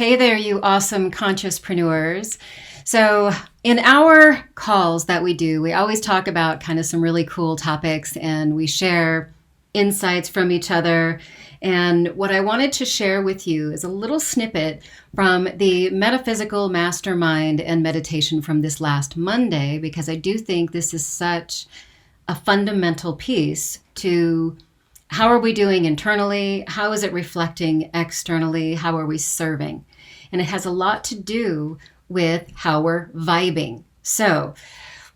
Hey there, you awesome ConsciousPreneurs. So in our calls that we do, we always talk about kind of some really cool topics and we share insights from each other. And what I wanted to share with you is a little snippet from the Metaphysical Mastermind and meditation from this last Monday, because I do think this is such a fundamental piece to how are we doing internally? How is it reflecting externally? How are we serving? And it has a lot to do with how we're vibing. So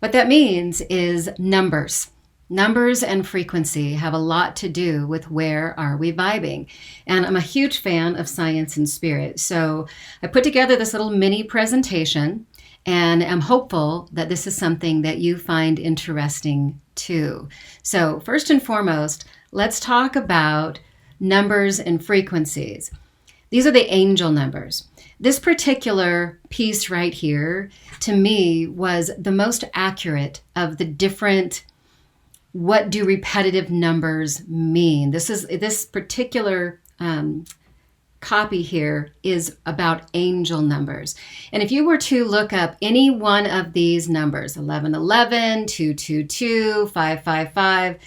what that means is numbers. Numbers and frequency have a lot to do with where are we vibing. And I'm a huge fan of science and spirit. So I put together this little mini presentation and I'm hopeful that this is something that you find interesting too. So first and foremost, let's talk about numbers and frequencies. These are the angel numbers. This particular piece right here, to me, was the most accurate of the different, what do repetitive numbers mean? This particular copy here is about angel numbers. And if you were to look up any one of these numbers, 1111, 222, 555,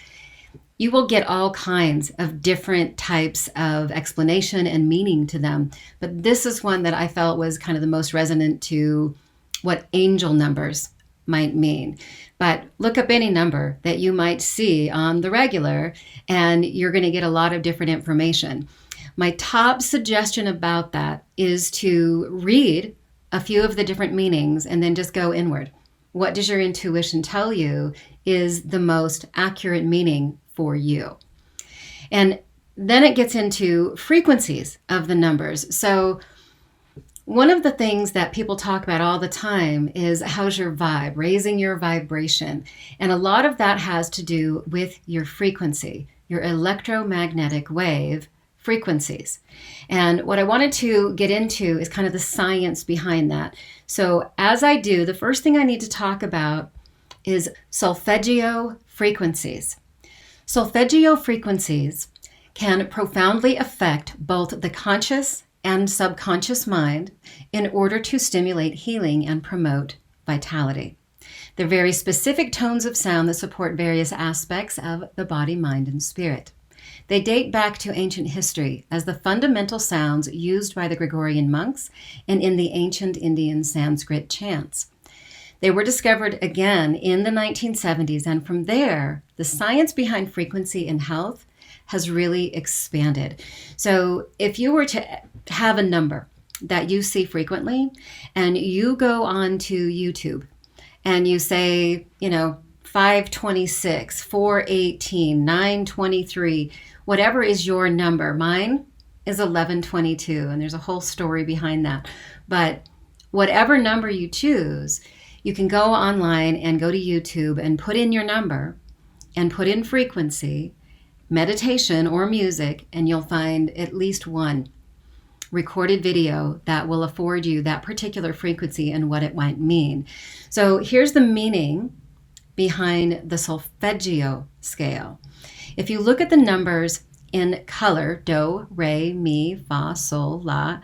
you will get all kinds of different types of explanation and meaning to them. But this is one that I felt was kind of the most resonant to what angel numbers might mean. But look up any number that you might see on the regular, and you're going to get a lot of different information. My top suggestion about that is to read a few of the different meanings and then just go inward. What does your intuition tell you is the most accurate meaning for you? And then it gets into frequencies of the numbers. So one of the things that people talk about all the time is how's your vibe, raising your vibration. And a lot of that has to do with your frequency, your electromagnetic wave frequencies. And what I wanted to get into is kind of the science behind that. So as I do, the first thing I need to talk about is solfeggio frequencies. Solfeggio frequencies can profoundly affect both the conscious and subconscious mind in order to stimulate healing and promote vitality. They're very specific tones of sound that support various aspects of the body, mind, and spirit. They date back to ancient history as the fundamental sounds used by the Gregorian monks and in the ancient Indian Sanskrit chants. They were discovered again in the 1970s, and from there, the science behind frequency and health has really expanded. So if you were to have a number that you see frequently, and you go on to YouTube, and you say, 526, 418, 923, whatever is your number. Mine is 1122, and there's a whole story behind that. But whatever number you choose, you can go online and go to YouTube and put in your number and put in frequency, meditation, or music, and you'll find at least one recorded video that will afford you that particular frequency and what it might mean. So here's the meaning behind the solfeggio scale. If you look at the numbers in color, do, re, mi, fa, sol, la,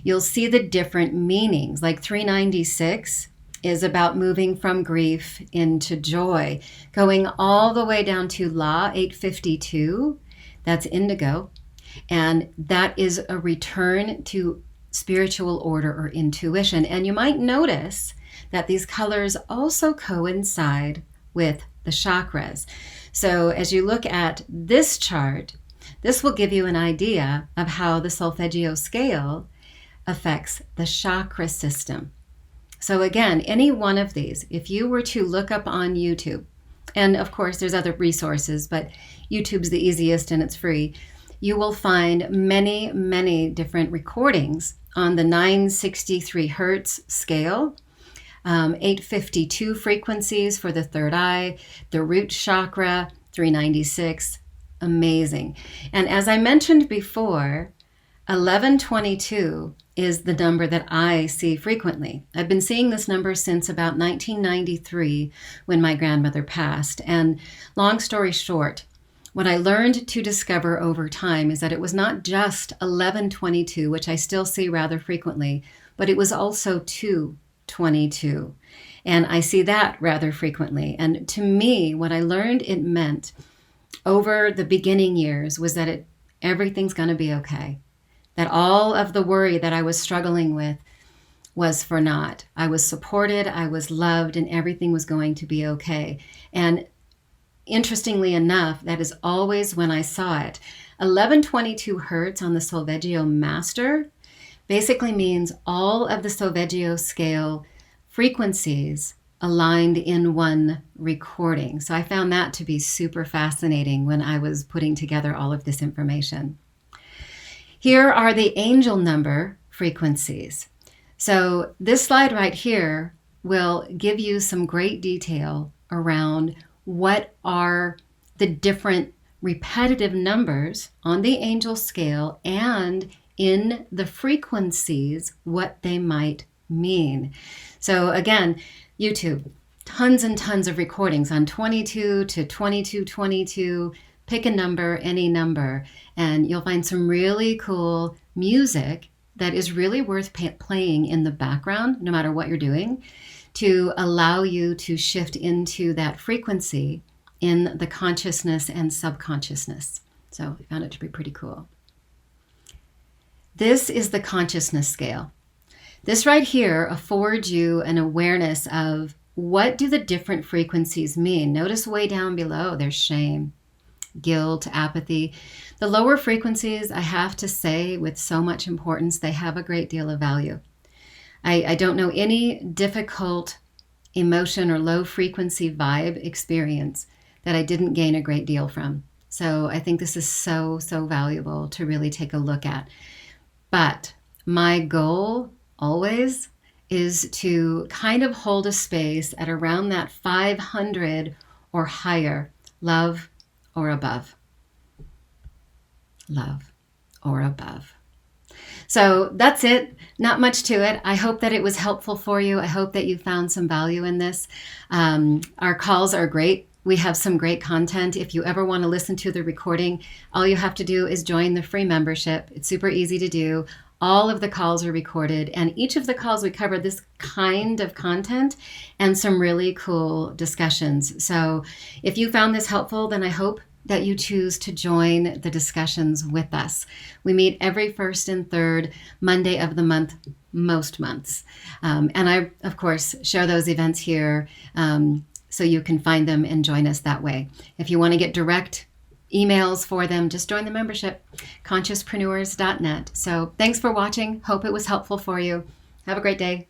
you'll see the different meanings. Like 396 is about moving from grief into joy, going all the way down to la, 852, that's indigo, and that is a return to spiritual order or intuition. And you might notice that these colors also coincide with the chakras. So as you look at this chart, this will give you an idea of how the solfeggio scale affects the chakra system. So again, any one of these, if you were to look up on YouTube, and of course there's other resources, but YouTube's the easiest and it's free, you will find many, many different recordings on the 963 hertz scale, 852 frequencies for the third eye, the root chakra, 396, amazing. And as I mentioned before, 1122 is the number that I see frequently. I've been seeing this number since about 1993 when my grandmother passed. And long story short, what I learned to discover over time is that it was not just 1122, which I still see rather frequently, but it was also 222. And I see that rather frequently. And to me, what I learned it meant over the beginning years was that everything's going to be okay. That all of the worry that I was struggling with was for naught. I was supported, I was loved, and everything was going to be okay. And interestingly enough, that is always when I saw it. 1122 hertz on the Solfeggio Master basically means all of the Solfeggio scale frequencies aligned in one recording. So I found that to be super fascinating when I was putting together all of this information. Here are the angel number frequencies. So this slide right here will give you some great detail around what are the different repetitive numbers on the angel scale and in the frequencies, what they might mean. So again, YouTube, tons and tons of recordings on 22 to 2222. Pick a number, any number, and you'll find some really cool music that is really worth playing in the background, no matter what you're doing, to allow you to shift into that frequency in the consciousness and subconsciousness. So I found it to be pretty cool. This is the consciousness scale. This right here affords you an awareness of what do the different frequencies mean. Notice way down below, there's shame, guilt, apathy. The lower frequencies, I have to say with so much importance, they have a great deal of value. I don't know any difficult emotion or low frequency vibe experience that I didn't gain a great deal from. So I think this is so, so valuable to really take a look at. But my goal always is to kind of hold a space at around that 500 or higher, love or above. Love or above. So that's it. Not much to it. I hope that it was helpful for you. I hope that you found some value in this. Our calls are great. We have some great content. If you ever want to listen to the recording, all you have to do is join the free membership. It's super easy to do. All of the calls are recorded, and each of the calls we cover this kind of content and some really cool discussions. So if you found this helpful, then I hope that you choose to join the discussions with us. We meet every first and third Monday of the month, most months. And I, of course, share those events here so you can find them and join us that way. If you want to get direct emails for them, just join the membership, ConsciousPreneurs.net. So thanks for watching. Hope it was helpful for you. Have a great day.